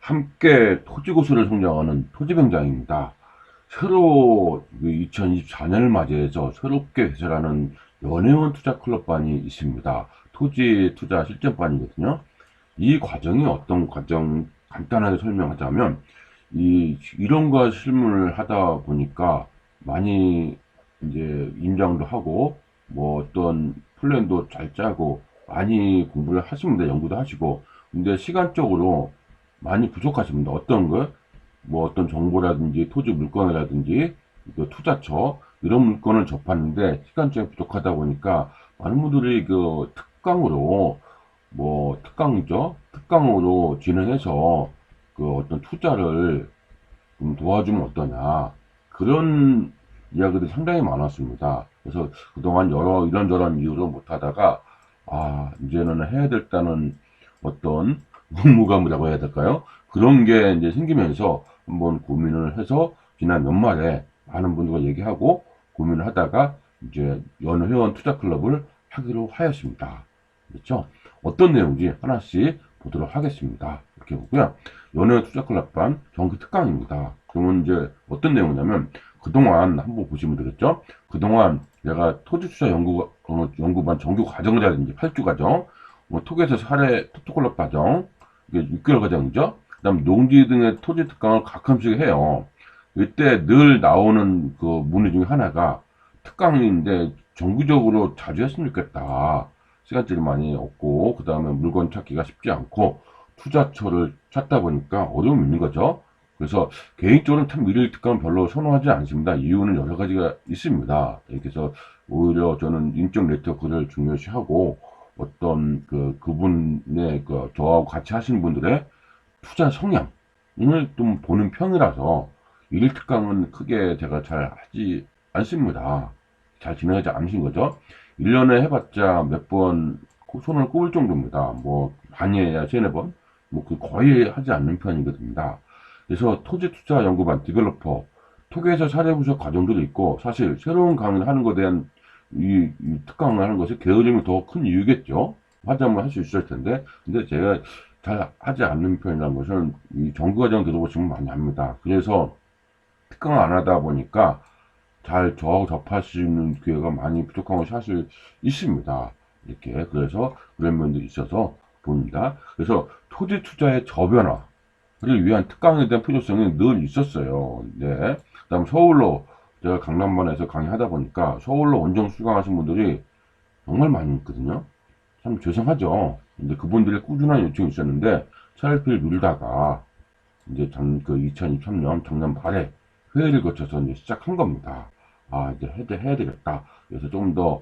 함께 토지고수를 성장하는 토지병장입니다. 새로 2024년을 맞이해서 새롭게 개설하는 연회원 투자클럽반이 있습니다. 토지 투자 실전반이거든요. 이 과정이 어떤 과정, 간단하게 설명하자면, 이론과 실무를 하다 보니까 많이 이제 임장도 하고, 뭐 어떤 플랜도 잘 짜고, 많이 공부를 하십니다. 연구도 하시고. 근데 시간적으로 많이 부족하십니다. 어떤 거? 뭐 어떤 정보라든지 토지 물건이라든지 그 투자처 이런 물건을 접하는데 시간적이 부족하다 보니까 많은 분들이 그 특강으로 뭐 특강이죠. 특강으로 진행해서 그 어떤 투자를 좀 도와주면 어떠냐 그런 이야기들이 상당히 많았습니다. 그래서 그동안 여러 이런저런 이유로 못하다가 이제는 해야 됐다는 어떤 의무감이라고 해야 될까요? 그런 게 이제 생기면서 한번 고민을 해서 지난 연말에 많은 분들과 얘기하고 고민을 하다가 이제 연회원 투자클럽을 하기로 하였습니다. 그렇죠? 어떤 내용인지 하나씩 보도록 하겠습니다. 이렇게 보고요. 연회원 투자클럽반 정기 특강입니다. 그러면 이제 어떤 내용이냐면 그동안 한번 보시면 되겠죠? 그동안 내가 토지투자 연구반 정규 과정이라든지 8주 과정, 뭐 토지에서 사례 토토클럽 과정, 이게 6개월 과정이죠? 그 다음 농지 등의 토지 특강을 가끔씩 해요. 이때 늘 나오는 그 문의 중에 하나가 특강인데 정기적으로 자주 했으면 좋겠다. 시간들이 많이 없고, 그 다음에 물건 찾기가 쉽지 않고, 투자처를 찾다 보니까 어려움이 있는 거죠. 그래서 개인적으로는 참 일일 특강은 별로 선호하지 않습니다. 이유는 여러 가지가 있습니다. 그래서 오히려 저는 인적 네트워크를 중요시하고 어떤 그분의 저하고 같이 하시는 분들의 투자 성향을 좀 보는 편이라서 일일 특강은 크게 제가 잘 하지 않습니다. 잘 진행하지 않으신 거죠. 1년에 해봤자 몇 번 손을 꼽을 정도입니다. 뭐 반이에야 세네 번, 뭐 거의 하지 않는 편이거든요. 그래서 토지 투자 연구반 디벨로퍼 토지에서 사례 분석 과정들이 있고 사실 새로운 강의를 하는 것에 대한 이 특강을 하는 것이 게으름이 더 큰 이유겠죠. 하자면 할 수 있을 텐데 근데 제가 잘 하지 않는 편이라는 것은 이 정규 과정 들어보시면 많이 합니다. 그래서 특강을 안 하다 보니까 잘 저하고 접할 수 있는 기회가 많이 부족한 것이 사실 있습니다. 이렇게 그래서 그런 면도 있어서 봅니다. 그래서 토지 투자의 저변화를 위한 특강에 대한 필요성이 늘 있었어요. 네. 그다음 서울로 제가 강남반에서 강의하다 보니까 서울로 원정 수강하신 분들이 정말 많이 있거든요. 참 죄송하죠. 근데 그분들의 꾸준한 요청이 있었는데 차일피일 밀다가 이제 2023년 작년 말에 회의를 거쳐서 이제 시작한 겁니다. 이제 해야 되겠다. 그래서 좀 더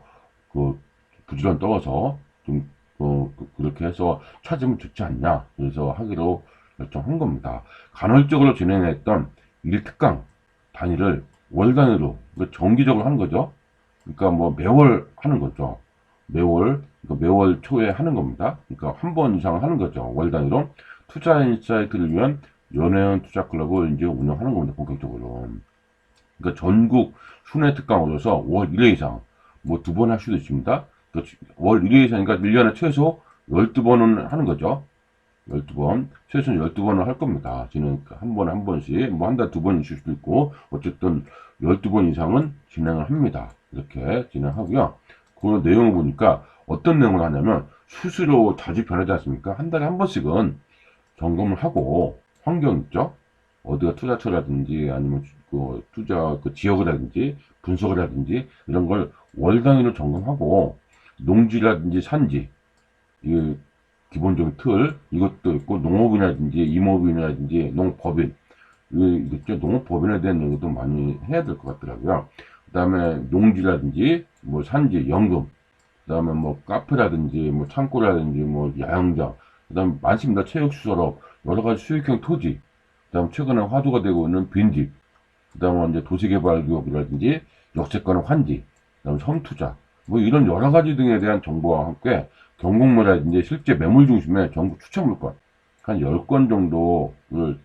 부지런 떠서 좀 그렇게 해서 찾으면 좋지 않냐. 그래서 하기로 결정한 겁니다. 간헐적으로 진행했던 일특강 단위를 월 단위로 정기적으로 하는 거죠. 그러니까 뭐 매월 하는 거죠. 매월 초에 하는 겁니다. 그러니까 한 번 이상 하는 거죠. 월 단위로. 투자 인사이트를 위한 연회원 투자클럽을 이제 운영하는 겁니다. 본격적으로. 그러니까 전국 순회 특강으로서 월 1회 이상, 뭐 2번 할 수도 있습니다. 월 1회 이상이니까 1년에 최소 12번은 하는 거죠. 12번. 최소 12번을 할 겁니다. 진행, 한 번에 한 번씩, 뭐 한 달 2번 있을 수도 있고, 어쨌든 12번 이상은 진행을 합니다. 이렇게 진행하고요. 그 내용을 보니까 어떤 내용을 하냐면, 수시로 자주 변하지 않습니까? 한 달에 한 번씩은 점검을 하고, 환경 있죠? 어디가 투자처라든지 아니면 투자 지역이라든지 분석이라든지 이런 걸 월 단위로 점검하고 농지라든지 산지 이 기본적인 틀 이것도 있고 농업이라든지 임업인이라든지 농법인 이겠죠. 농업법인에 대한 얘기도 많이 해야 될 것 같더라고요. 그 다음에 농지라든지 뭐 산지 연금 그 다음에 뭐 카페라든지 뭐 창고라든지 뭐 야영장 그 다음에 많습니다. 체육시설업 여러 가지 수익형 토지 그 다음 최근에 화두가 되고 있는 빈집 그 다음에 이제 도시개발기업이라든지 역세권의 환지 그 다음에 섬투자 뭐 이런 여러 가지 등에 대한 정보와 함께 경공매라든지 실제 매물 중심의 전국 추천 물건 한 10건 정도를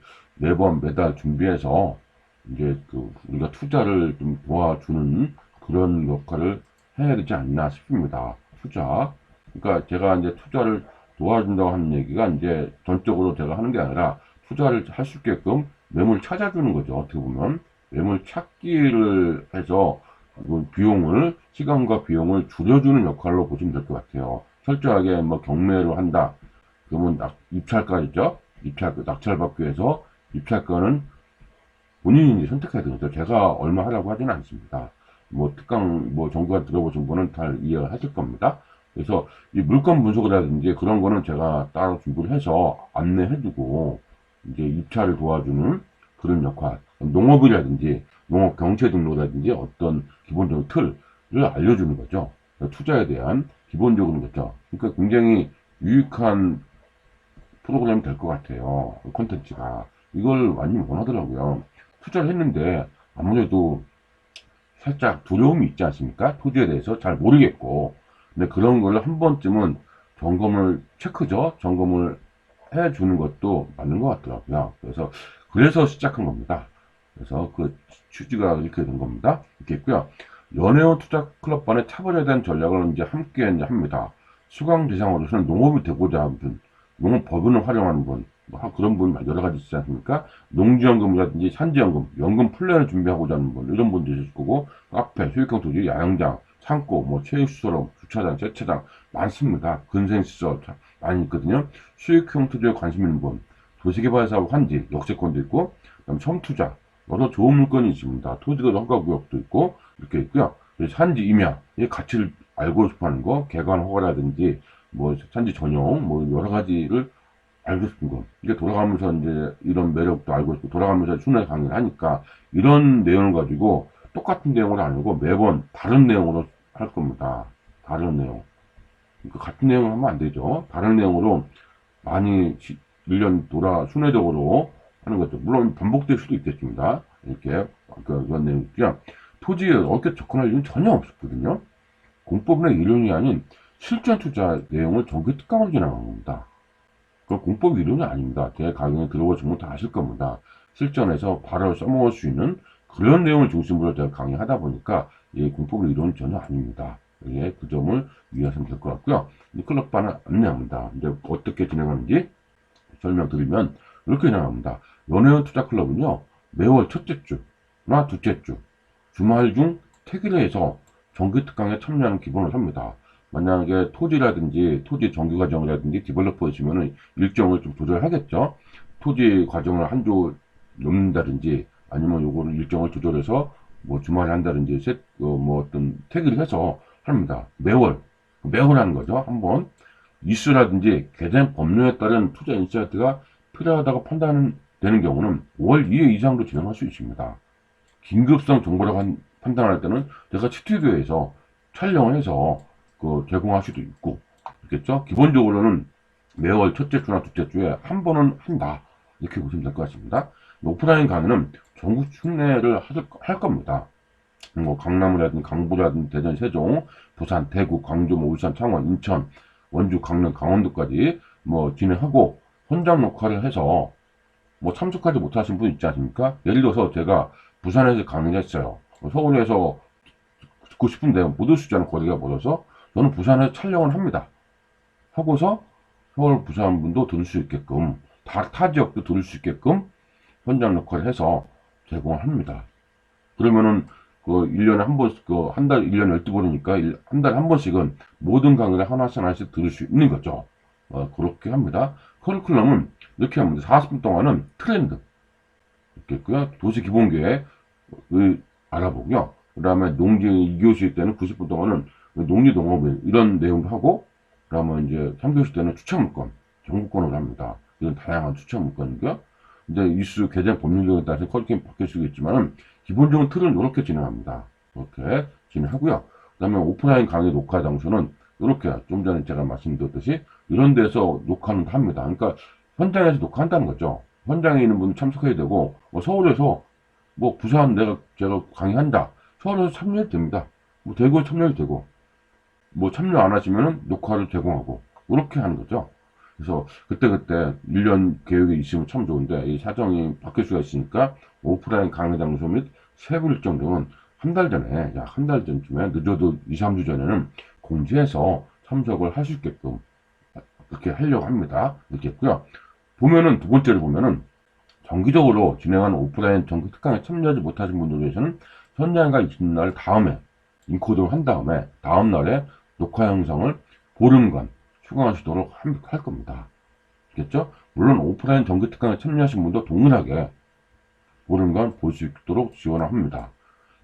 매달 준비해서 이제 우리가 투자를 좀 도와주는 그런 역할을 해야 되지 않나 싶습니다. 투자. 그러니까 제가 이제 투자를 도와준다고 하는 얘기가 이제 전적으로 제가 하는 게 아니라 투자를 할 수 있게끔 매물 찾아주는 거죠. 어떻게 보면 매물 찾기를 해서 비용을, 시간과 비용을 줄여주는 역할로 보시면 될 것 같아요. 철저하게 뭐 경매로 한다. 그러면 입찰가 있죠? 낙찰받기 위해서 입찰가는 본인이 이제 선택해야 되죠. 제가 얼마 하라고 하지는 않습니다. 뭐 특강, 뭐 정보가 들어보신 분은 잘 이해를 하실 겁니다. 그래서 이 물건 분석이라든지 그런 거는 제가 따로 준비를 해서 안내해주고 이제 입찰을 도와주는 그런 역할. 농업이라든지 농업 경채 등록이라든지 어떤 기본적인 틀을 알려주는 거죠. 투자에 대한 기본적인 거죠. 그러니까 굉장히 유익한 프로그램이 될 것 같아요. 콘텐츠가. 이걸 많이 원하더라고요. 투자를 했는데 아무래도 살짝 두려움이 있지 않습니까? 토지에 대해서 잘 모르겠고. 근데 그런 걸 한 번쯤은 체크죠. 점검을 해주는 것도 맞는 것 같더라고요. 그래서 시작한 겁니다. 그래서 그 취지가 이렇게 된 겁니다. 이렇게 있고요. 연회원 투자 클럽반의 차별에 대한 전략을 이제 함께 이제 합니다. 수강 대상으로서는 농업이 되고자 하는 분, 농업법인을 활용하는 분, 뭐 그런 분 여러 가지 있지 않습니까? 농지연금이라든지 산지연금, 연금 플랜을 준비하고자 하는 분, 이런 분들이 있을 거고, 카페, 수익형 토지, 야영장, 창고, 뭐 체육시설, 주차장, 세차장 많습니다. 근생시설 많이 있거든요. 수익형 투자에 관심 있는 분, 도시개발사업 환지, 역세권도 있고, 그다음 섬투자, 여러 좋은 물건이 있습니다. 토지가 허가구역도 있고 이렇게 있고요. 산지 임야, 이 가치를 알고 싶어하는 거, 개관 허가라든지 뭐 산지 전용, 뭐 여러 가지를 알고 싶은 거. 이게 돌아가면서 이제 이런 매력도 알고 싶고 돌아가면서 순회 강의를 하니까 이런 내용을 가지고 똑같은 내용으로 아니고 매번 다른 내용으로 할 겁니다. 다른 내용. 그러니까 같은 내용을 하면 안 되죠. 다른 내용으로 많이 1년 순회적으로 하는 거죠. 물론 반복될 수도 있겠습니다. 이렇게 그런 내용이죠. 토지에 어떻게 접근할 일은 전혀 없었거든요. 공법이나 이론이 아닌 실전 투자 내용을 정규 특강으로 진행한 겁니다. 그 공법 이론이 아닙니다. 제 강의에 들어보시면 다 아실 겁니다. 실전에서 바로 써먹을 수 있는 그런 내용을 중심으로 제가 강의하다 보니까 이 공법 이론은 전혀 아닙니다. 예, 그 점을 이해하시면 될 것 같고요. 이 클럽반을 안내합니다. 이제 어떻게 진행하는지 설명드리면 이렇게 진행합니다. 연회원 투자 클럽은요, 매월 첫째 주나 둘째 주, 주말 중 택일에 해서 정기 특강에 참여하는 기본을 합니다. 만약에 토지라든지 토지 정규 과정이라든지 디벨로퍼이시면은 일정을 좀 조절하겠죠. 토지 과정을 한 주 넘는다든지 아니면 요거를 일정을 조절해서 뭐 주말에 한다든지 뭐 어떤 택일을 해서 합니다. 매월 하는 거죠. 한번 이슈라든지 개정 법률에 따른 투자 인사이트가 필요하다고 판단되는 경우는 5월 2회 이상으로 진행할 수 있습니다. 긴급성 정보라고 판단할 때는 제가 스튜디오에서 촬영을 해서 제공할 수도 있고 있겠죠. 기본적으로는 매월 첫째 주나 둘째 주에 한 번은 한다. 이렇게 보시면 될 것 같습니다. 오프라인 강의는 전국 순회를 할 겁니다. 뭐 강남이라든지 강북이라든지 대전, 세종, 부산, 대구, 광주, 뭐 울산, 창원, 인천, 원주, 강릉, 강원도까지 뭐 진행하고 현장 녹화를 해서 뭐 참석하지 못하신 분 있지 않습니까? 예를 들어서 제가 부산에서 강의를 했어요. 서울에서 듣고 싶은데 못 올 수 있잖아요. 거리가 멀어서 저는 부산에서 촬영을 합니다. 하고서 서울, 부산 분도 들을 수 있게끔 타 지역도 들을 수 있게끔 현장 녹화를 해서 제공을 합니다. 그러면은 1년에 한 번, 한 달, 1년에 12번이니까 한 달에 한 번씩은 모든 강의를 하나씩 들을 수 있는 거죠. 그렇게 합니다. 커리큘럼은 이렇게 합니다. 40분 동안은 트렌드. 이렇게 있고요. 도시 기본계획을 알아보고요. 그 다음에 농지 2교시 때는 90분 동안은 농지 농업 이런 내용도 하고, 그 다음에 이제 3교시 때는 추천문건, 정보권을 합니다. 이런 다양한 추천문건이고요. 이제 이슈 개정 법률에 따라서 커리큘럼이 바뀔 수 있겠지만은, 기본적인 틀은 이렇게 진행합니다. 이렇게 진행하고요. 그 다음에 오프라인 강의 녹화 장소는 이렇게 좀 전에 제가 말씀드렸듯이 이런 데서 녹화는 합니다. 그러니까 현장에서 녹화한다는 거죠. 현장에 있는 분 참석해야 되고 뭐 서울에서 뭐 부산 제가 강의한다. 서울에서 참여해도 됩니다. 뭐 대구에 참여해도 되고 뭐 참여 안 하시면은 녹화를 제공하고 이렇게 하는 거죠. 그래서 그때 1년 계획이 있으면 참 좋은데 이 사정이 바뀔 수가 있으니까 오프라인 강의 장소 및 세부 일정 등은 한 달 전에, 약 한 달 전쯤에 늦어도 2, 3주 전에는 공지해서 참석을 할 수 있게끔 그렇게 하려고 합니다. 이렇게 했고요. 두 번째를 보면은 정기적으로 진행하는 오프라인 정기 특강에 참여하지 못하신 분들 위해서는 현장가 있는 날 다음에 인코딩을 한 다음에 다음 날에 녹화 영상을 보름간 수강하시도록 할 겁니다. 알겠죠? 물론 오프라인 정기 특강에 참여하신 분도 동일하게 보름간 볼 수 있도록 지원을 합니다.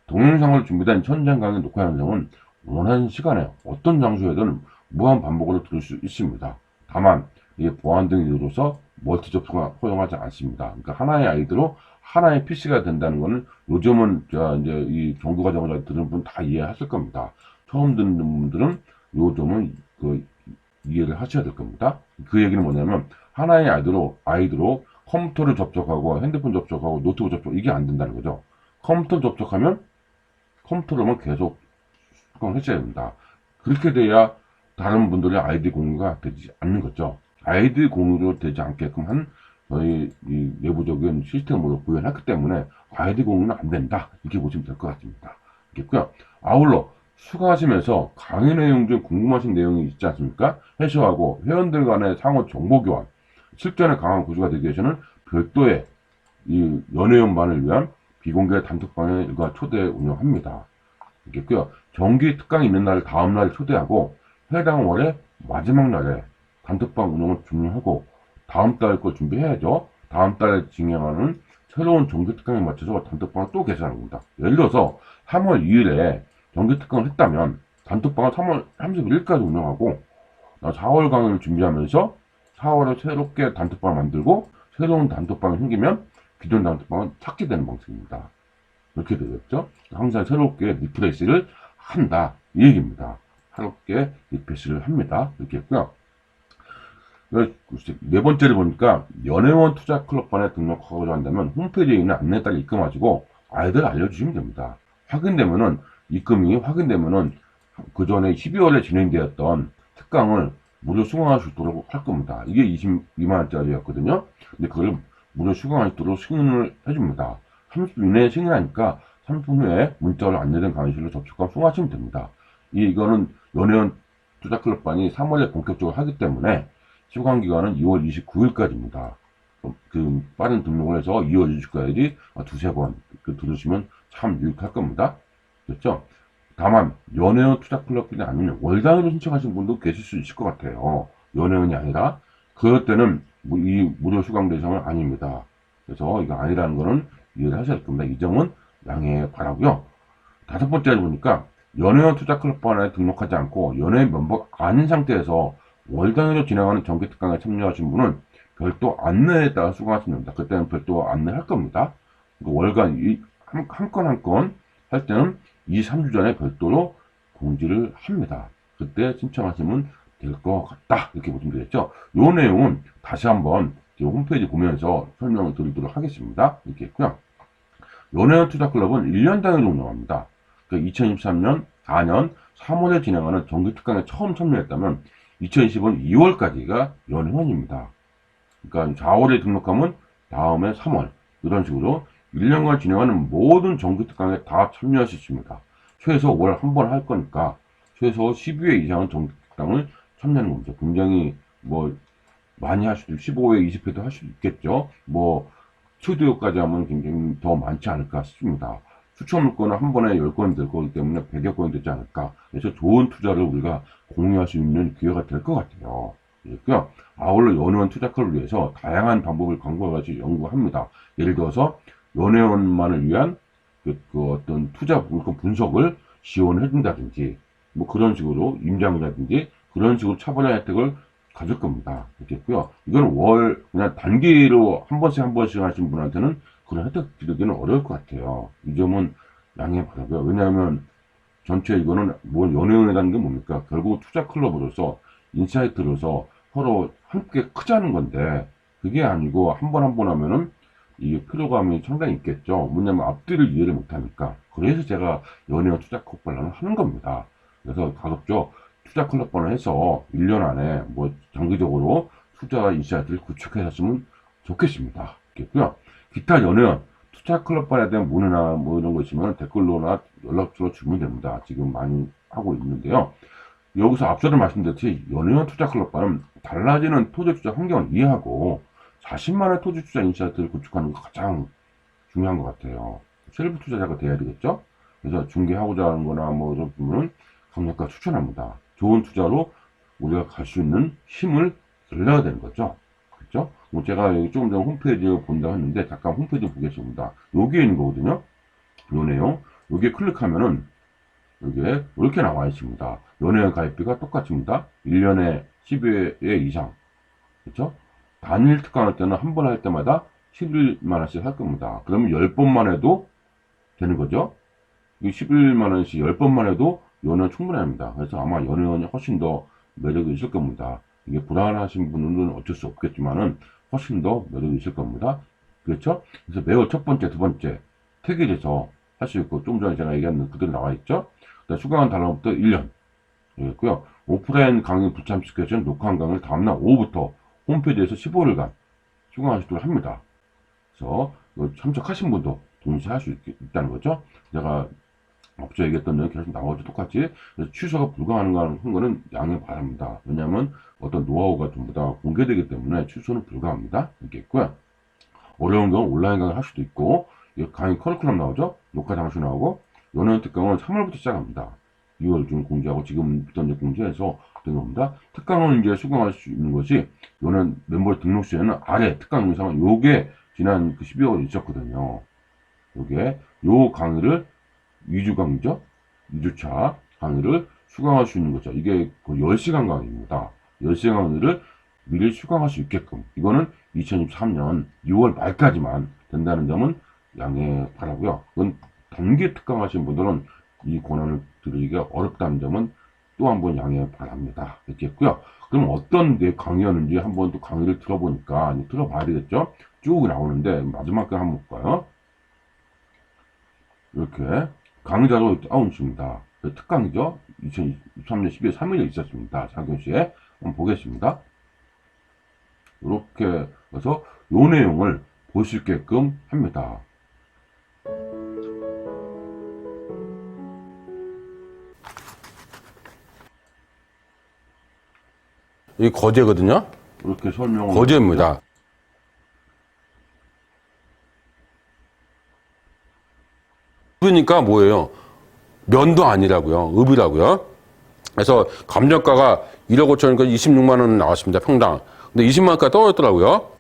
동영상으로 준비된 현장 강의 녹화 영상은 원하는 시간에 어떤 장소에든 무한 반복으로 들을 수 있습니다. 다만 이게 보안 등 이유로서 멀티 접속을 허용하지 않습니다. 그러니까 하나의 아이디로 하나의 PC가 된다는 것은 요즘은 이제 이 정규 과정을 들은 분 다 이해하실 겁니다. 처음 듣는 분들은 요즘은 이해를 하셔야 될 겁니다. 그 얘기는 뭐냐면 하나의 아이디로 컴퓨터를 접속하고 핸드폰 접속하고 노트북 접속 이게 안 된다는 거죠. 컴퓨터 접속하면 컴퓨터로만 계속 수강을 해줘야 됩니다. 그렇게 돼야 다른 분들의 아이디 공유가 되지 않는 거죠. 아이디 공유로 되지 않게끔 한 저희 이 내부적인 시스템으로 구현했기 때문에 아이디 공유는 안 된다. 이렇게 보시면 될 것 같습니다. 알겠고요. 아울러 수강하시면서 강의 내용 중 궁금하신 내용이 있지 않습니까? 해소하고 회원들 간의 상호 정보 교환, 실전에 강한 구조가 되기 위해서는 별도의 이 연회원반을 위한 비공개 단톡방에 일과 초대 운영합니다. 알겠고요. 정기 특강이 있는 날 다음 날 초대하고 해당 월의 마지막 날에 단톡방 운영을 종료하고 다음 달 거 준비해야죠. 다음 달에 진행하는 새로운 정기 특강에 맞춰서 단톡방을 또 개설하는 겁니다. 예를 들어서 3월 2일에 정기 특강을 했다면 단톡방을 3월 31일까지 운영하고 4월 강의를 준비하면서 4월에 새롭게 단톡방을 만들고 새로운 단톡방이 생기면 기존 단톡방은 찾게 되는 방식입니다. 이렇게 되겠죠? 항상 새롭게 리프레시를 한다. 이 얘기입니다. 새롭게 리프레시를 합니다. 이렇게 했고요. 네 번째를 보니까 연회원 투자 클럽반에 등록하고자 한다면 홈페이지에 있는 안내에 따라 입금하시고 아이들 알려주시면 됩니다. 입금이 확인되면은 그 전에 12월에 진행되었던 특강을 무료 수강할 수 있도록 할 겁니다. 이게 22만원짜리였거든요. 근데 그걸 무료 수강할 수 있도록 승인을 해줍니다. 30분 이내에 승인하니까 30분 후에 문자로 안내된 강의실로 접속하고 수강하시면 됩니다. 이거는 연회원 투자클럽반이 3월에 본격적으로 하기 때문에 수강기간은 2월 29일까지입니다. 그 빠른 등록을 해서 2월 20일까지 두세 번 들으시면 참 유익할 겁니다. 됐죠? 다만 연회원 투자클럽이 아니면 월단위로 신청하신 분도 계실 수 있을 것 같아요. 연회원이 아니라 그럴 때는 이 무료 수강 대상은 아닙니다. 그래서 이거 아니라는 거는 이해를 하셔야 될 겁니다. 이 점은 양해 바라고요. 다섯 번째를 보니까 연회원 투자클럽반에 등록하지 않고 연회원 멤버가 아닌 상태에서 월 단위로 진행하는 정기 특강에 참여하신 분은 별도 안내에 따라 수강하시면 됩니다. 그때는 별도 안내할 겁니다. 월간 한 건 한 건 할 때는 2, 3주 전에 별도로 공지를 합니다. 그때 신청하시면 될 것 같다. 이렇게 보시면 되겠죠. 요 내용은 다시 한번 홈페이지 보면서 설명을 드리도록 하겠습니다. 이렇게 했고요. 연회원 투자클럽은 1년 단위로 운영합니다. 2023년 4년 3월에 진행하는 정기 특강에 처음 참여했다면 2020년 2월까지가 연회원입니다. 그러니까 4월에 등록하면 다음에 3월 이런 식으로 1년간 진행하는 모든 정기 특강에 다 참여할 수 있습니다. 최소 월 한 번 할 거니까 최소 12회 이상은 정기 특강을 참여하는 겁니다. 굉장히 많이 할 수도 15회, 20회도 할 수도 있겠죠. 스튜디오까지 하면 굉장히 더 많지 않을까 싶습니다. 추천 물건은 한 번에 10건 될 거기 때문에 100여 건이 되지 않을까. 그래서 좋은 투자를 우리가 공유할 수 있는 기회가 될 것 같아요. 그러니까 아울러 연회원 투자클럽을 위해서 다양한 방법을 광고와 같이 연구합니다. 예를 들어서 연회원만을 위한 어떤 투자 물건 분석을 지원해 준다든지 그런 식으로 임장이라든지 그런 식으로 차별화 혜택을 가질 겁니다. 그렇겠고요. 이건 그냥 단기로 한 번씩 하신 분한테는 그런 혜택 드리기는 어려울 것 같아요. 이 점은 양해 바라고요. 왜냐하면 전체 이거는 연회원이라는 게 뭡니까? 결국 투자 클럽으로서 인사이트로서 서로 함께 크자는 건데 그게 아니고 한 번 하면은 이게 피로감이 상당히 있겠죠. 뭐냐면 앞뒤를 이해를 못하니까. 그래서 제가 연회원 투자 클럽을 하는 겁니다. 그래서 가급적 투자 클럽번을 해서 1년 안에 장기적으로 투자 인사이트를 구축하셨으면 좋겠습니다. 있겠고요. 기타 연회원 투자 클럽번에 대한 문의나 이런 거 있으면 댓글로나 연락처로 주면 됩니다. 지금 많이 하고 있는데요. 여기서 앞서도 말씀드렸듯이 연회원 투자 클럽번은 달라지는 토지 투자 환경을 이해하고 자신만의 토지 투자 인사이트를 구축하는 게 가장 중요한 것 같아요. 셀프 투자자가 돼야 되겠죠? 그래서 중개하고자 하는 거나 뭐 이런 부분은 강력하게 추천합니다. 좋은 투자로 우리가 갈 수 있는 힘을 길러야 되는 거죠. 그렇죠? 뭐 제가 여기 조금 전에 홈페이지 본다고 했는데 잠깐 홈페이지 보겠습니다. 여기에 있는 거거든요. 요 내용. 여기에 클릭하면은 여기에 이렇게 나와 있습니다. 연회원 가입비가 똑같습니다. 1년에 10회 이상. 그렇죠? 단일 특강할 때는 한 번 할 때마다 11만원씩 할 겁니다. 그러면 10번만 해도 되는 거죠. 이 11만원씩 10번만 해도 연회원 충분합니다. 그래서 아마 연회원이 훨씬 더 매력이 있을 겁니다. 이게 불안하신 분은 어쩔 수 없겠지만은 훨씬 더 매력이 있을 겁니다. 그렇죠? 그래서 매월 첫 번째, 두 번째 택일에서 할 수 있고, 좀 전에 제가 얘기한 그대로 나와 있죠? 수강한 달러부터 1년. 되겠고요. 오프라인 강의 불참시켜준 녹화한 강의를 다음날 오후부터 홈페이지에서 15일간 수강할 수 있도록 합니다. 그래서 참석하신 분도 동시에 할 수 있다는 거죠. 제가 앞서 얘기했던 내용 계속 나오죠. 똑같이. 그래서 취소가 불가능한 거는 양해 바랍니다. 왜냐하면 어떤 노하우가 전부 다 공개되기 때문에 취소는 불가합니다. 이렇게 있고요. 어려운 경우 온라인 강의 할 수도 있고, 강의 커리큘럼 나오죠. 녹화 장소 나오고, 연회원 특강은 3월부터 시작합니다. 2월 중 공지하고 지금부터 이제 공지해서 된 겁니다. 특강은 이제 수강할 수 있는 것이 연회원 멤버 등록 시에는 아래 특강 영상은 요게 지난 12월에 있었거든요. 요게 요 강의를 2주 강의죠. 2주차 강의를 수강할 수 있는 거죠. 이게 10시간 강의입니다. 10시간 강의를 미리 수강할 수 있게끔. 이거는 2023년 2월 말까지만 된다는 점은 양해 바라고요. 그건 단기 특강하신 분들은 이 권한을 드리기가 어렵다는 점은 또 한번 양해 바랍니다. 이렇게 했고요. 그럼 어떤 내 강의였는지 한번 또 강의를 들어보니까, 들어봐야 되겠죠? 쭉 나오는데, 마지막 거 한번 볼까요? 이렇게. 강의자로 다운입니다. 특강이죠? 2023년 12월 3일에 있었습니다. 장교시에. 한번 보겠습니다. 이렇게 해서 요 내용을 볼 수 있게끔 합니다. 이 거제거든요. 이렇게 설명을. 거제입니다. 그러니까 뭐예요? 면도 아니라고요. 읍이라고요. 그래서 감정가가 1억 5천이니까 26만 원 나왔습니다. 평당. 근데 20만 원까지 떨어졌더라고요.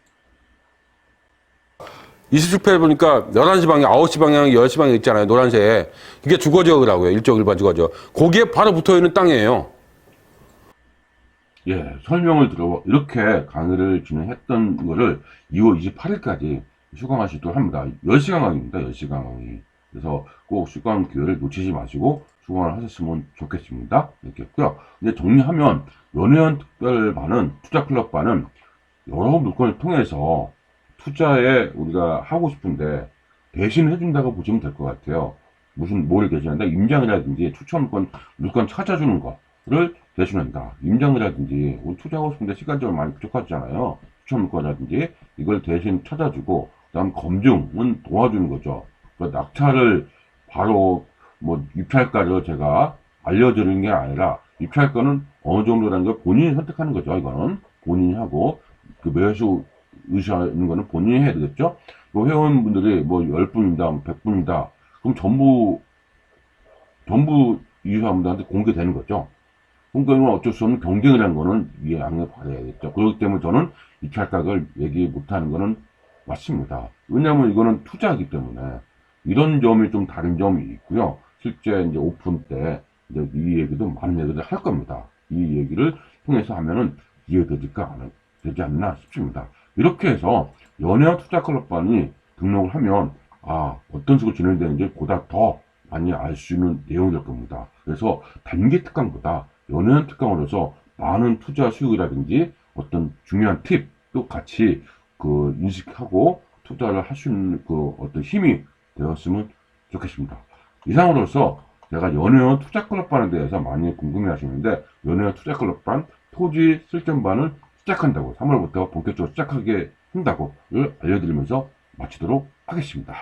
27페이지 보니까 11시 방향, 9시 방향, 10시 방향 있잖아요. 노란색. 이게 주거지역이라고요. 일적 일반 주거지역. 거기에 바로 붙어있는 땅이에요. 예, 설명을 들어 이렇게 강의를 진행했던 거를 2월 28일까지 수강할 수 있도록 합니다. 10시간 강의입니다. 10시간 강의. 그래서 꼭 수강 기회를 놓치지 마시고 수강을 하셨으면 좋겠습니다. 이렇게 했고요. 이제 정리하면 연회원 특별반은, 투자클럽반은 여러 물건을 통해서 투자에 우리가 하고 싶은데 대신 해준다고 보시면 될 것 같아요. 뭘 대신한다? 임장이라든지 추천 물건 찾아주는 거를 대신한다. 임장이라든지 우리 투자하고 싶은데 시간적으로 많이 부족하잖아요. 추천 물건이라든지 이걸 대신 찾아주고, 그다음 검증은 도와주는 거죠. 낙찰을 바로 뭐 입찰가를 제가 알려드리는 게 아니라, 입찰가는 어느 정도라는 걸 본인이 선택하는 거죠. 이거는 본인이 하고, 그 매수 의사하는 거는 본인이 해야 되겠죠. 뭐 회원분들이 뭐 10분이다 100분이다 그럼 전부 이사분들한테 공개되는 거죠. 그러니까 이건 어쩔 수 없는 경쟁이라는 거는 이해 양해 바라야겠죠. 그렇기 때문에 저는 입찰가를 얘기 못하는 거는 맞습니다. 왜냐하면 이거는 투자이기 때문에. 이런 점이 좀 다른 점이 있고요. 실제 이제 오픈 때 이제 이 얘기도 많은 얘기를 할 겁니다. 이 얘기를 통해서 하면은 이해되지 않나 싶습니다. 이렇게 해서 연회원 투자클럽반이 등록을 하면 어떤 식으로 진행되는지 보다 더 많이 알 수 있는 내용이 될 겁니다. 그래서 단기 특강보다 연회원 특강으로서 많은 투자 수익이라든지 어떤 중요한 팁도 같이 인식하고 투자를 할 수 있는 어떤 힘이 되었으면 좋겠습니다. 이상으로서 제가 연회원 투자클럽반에 대해서 많이 궁금해 하시는데, 연회원 투자클럽반 토지 실전반을 시작한다고, 3월부터 본격적으로 시작하게 한다고를 알려드리면서 마치도록 하겠습니다.